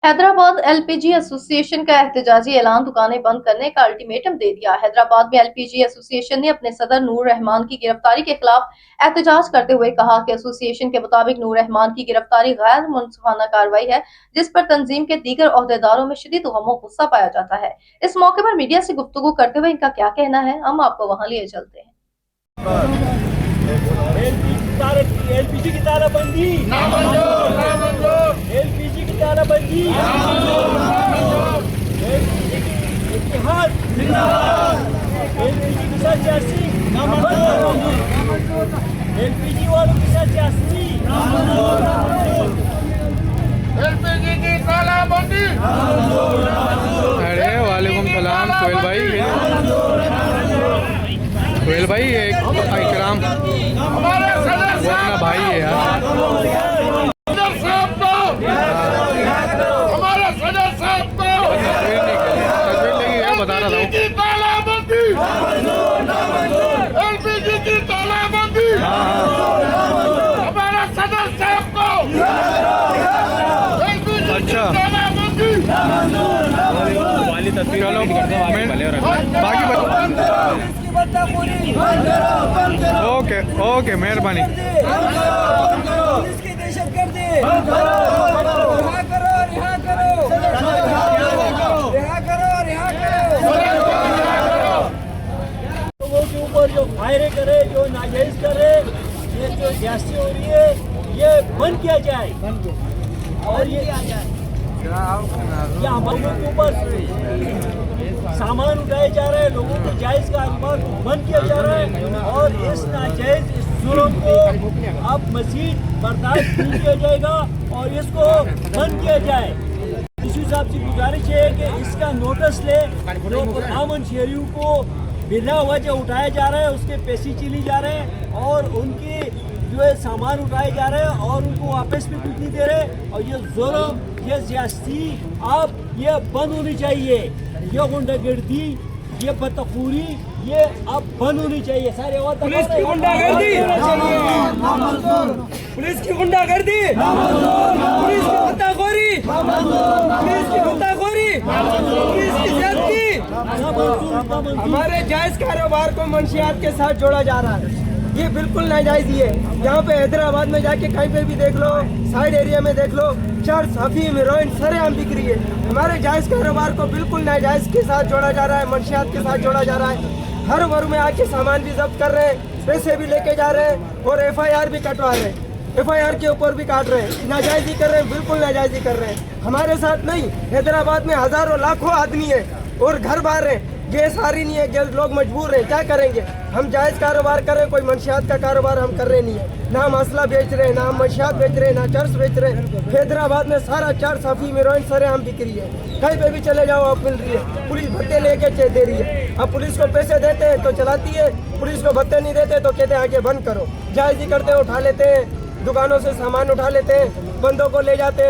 Hyderabad LPG association का एहतजाजी ऐलान दुकानें बंद करने का अल्टीमेटम दे दिया। हैदराबाद में एलपीजी एसोसिएशन ने अपने सदर नूर रहमान की गिरफ्तारी के खिलाफ एहतजाज करते हुए कहा कि एसोसिएशन के मुताबिक नूर रहमान की गिरफ्तारी गैर मुनसिफाना कार्रवाई है, जिस पर तंजीम के दीगर ओहदेदारों में शदीद गम और गुस्सा पाया जाता है। इस मौके पर मीडिया से गुफ्तगू करते हुए इनका क्या कहना है, हम आपको वहां लिए चलते हैं। एलपीजी की तालाबंदी, एलपीजी की तालाबंदी, इतिहाद जिंदाबाद, एलपीजी के साथ सियासी, एलपीजी वालों के साथ सियासी, एलपीजी की तालाबंदी। अरे वालेकुम सलाम सोहेल भाई एक इकराम हमारे सदर वो अपना भाई है यार। साहब को, हमारे सदर साहब को तस्वीर लगी है, बता रहा था की तालाबंदी, एलपीजी की तालाबंदी, हमारे सदर साहब को एलपीजी की तालाबंदी। चलो बाकी ओके ओके मेहरबानी। इसकी दहशतगर्दी रिहा करो, रिहा करो, रिहा करो, रिहा करो। लोगों के ऊपर जो फायरिंग करे, जो नाजायज करे, ये जो ज्यादती हो रही है, ये बंद किया जाए। और ये हमारे लोगों के ऊपर सामान उठाए जा रहे हैं, लोगों को जायज कारोबार को बंद किया जा रहा है और इस नाजायज इस जुल्म को अब मजीद बर्दाश्त नहीं किया जाएगा और इसको बंद किया जाए। इसी साहब से गुजारिश है कि इसका नोटिस ले, जो अमन शहरियों को बिना वजह उठाया जा रहा है, उसके पैसे चली जा रहे हैं और उनकी जो है सामान उठाए जा रहे हैं और उनको वापस भी कुछ नहीं दे रहे। और ये जुल्म, ये ज्यादती अब ये बंद होनी चाहिए। ये गुंडागर्दी, ये बदतखोरी, ये अब बंद होनी चाहिए। सारे पुलिस की गुंडागर्दी, पुलिस की गुंडागर्दी, पुलिस की गुंडाखोरी, पुलिस की गुंडाखोरी, पुलिस की ज्यादती, हमारे जायज कारोबार को मंशियात के साथ जोड़ा जा रहा है। ये बिल्कुल नाजायज ही है। यहाँ पे हैदराबाद में जाके कहीं पे भी देख लो, साइड एरिया में देख लो, चर्च, अफीम, हेरोइन सरेआम बिक रही है। हमारे जायज कारोबार को बिल्कुल नाजायज के साथ जोड़ा जा रहा है, मंशियात के साथ जोड़ा जा रहा है। हर वर्ग में आके सामान भी जब्त कर रहे हैं, पैसे भी लेके जा रहे हैं और FIR भी कटवा रहे हैं, FIR के ऊपर भी काट रहे हैं। नाजायजी कर रहे हैं, बिल्कुल नाजायजी कर रहे हैं। हमारे साथ नहीं, हैदराबाद में हजारों लाखों आदमी है और घर बाहर है, गैस आ रही नहीं है, गैस लोग मजबूर हैं, क्या करेंगे? हम जायज कारोबार करें, कोई मंशियात का कारोबार हम कर रहे नहीं है। ना हम असला बेच रहे हैं, ना हम मंशियात बेच रहे हैं, ना चर्च बेच रहे हैं। हैदराबाद में सारा चर्च, अफीम, हेरोइन सरेआम बिक रही है। कहीं पे भी चले जाओ आप मिल रही है। पुलिस भत्ते लेके दे रही है। अब पुलिस को पैसे देते हैं तो चलाती है, पुलिस को भत्ते नहीं देते तो कहते हैं आगे बंद करो। जायजी करते हैं, उठा लेते हैं, दुकानों से सामान उठा लेते हैं, बंदों को ले जाते हैं।